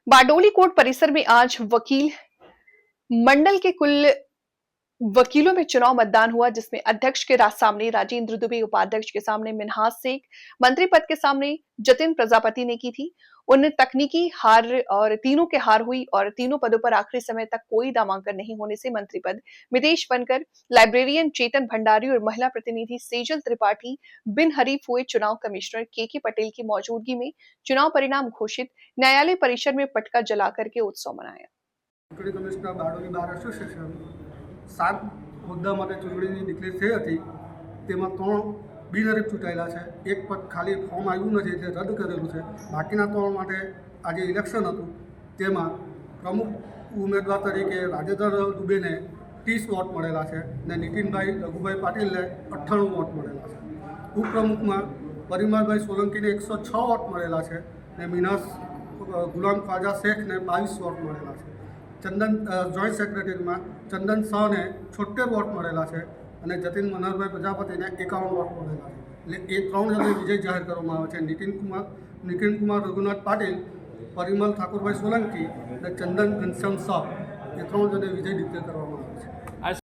Bardoli court परिसर में आज वकील मंडल के कुल वकीलों में चुनाव मतदान हुआ, जिसमें अध्यक्ष के सामने राजेंद्र दुबे, उपाध्यक्ष के सामने मिन्हाज शेख, मंत्री पद के सामने जतिन प्रजापति ने की थी। उन तकनीकी हार और तीनों के हार हुई और तीनों पदों पर आखिरी समय तक कोई नामांकन नहीं होने से मंत्री पद मितेश बनकर, लाइब्रेरियन चेतन भंडारी और महिला प्रतिनिधि सेजल त्रिपाठी बिन हरीफ हुए। चुनाव कमिश्नर के पटेल की मौजूदगी में चुनाव परिणाम घोषित, न्यायालय परिसर में पटका जलाकर के उत्सव मनाया। ચૂંટણી કમિશનર બારડોલી બાર એસોસિએશન 7 હોદ્દા માટે ચૂંટણીની ડિક્લેર થઈ હતી, તેમાં 3 બિનહરીફ ચૂંટાયેલા છે। એક પદ ખાલી ફોર્મ આવ્યું નથી એટલે રદ કરેલું છે। બાકીના 3 માટે આજે ઇલેક્શન હતું, તેમાં પ્રમુખ ઉમેદવાર તરીકે રાજેન્દ્ર દુબેને 30 વોટ મળેલા છે અને નીતિનભાઈ રઘુભાઈ પાટીલને 98 વોટ મળેલા છે। ઉપપ્રમુખમાં પરિમલભાઈ સોલંકીને 106 વોટ મળેલા છે અને મિનાસ ગુલામ ખ્વાજા શેખને 22 વોટ મળેલા છે। ચંદન જોઈન્ટ સેક્રેટરીમાં ચંદન શાહને 76 વોટ મળેલા છે અને જતિન મનહરભાઈ પ્રજાપતિને 51 વોટ મળેલા છે। એટલે એ 3 જણને વિજય જાહેર કરવામાં આવે છે। નિતિન કુમાર રઘુનાથ પાટીલ, પરિમલ ઠાકોરભાઈ સોલંકી અને ચંદન ઘનશ્યામ શાહ, એ 3 જણને વિજય ડિક્લેર કરવામાં આવે છે।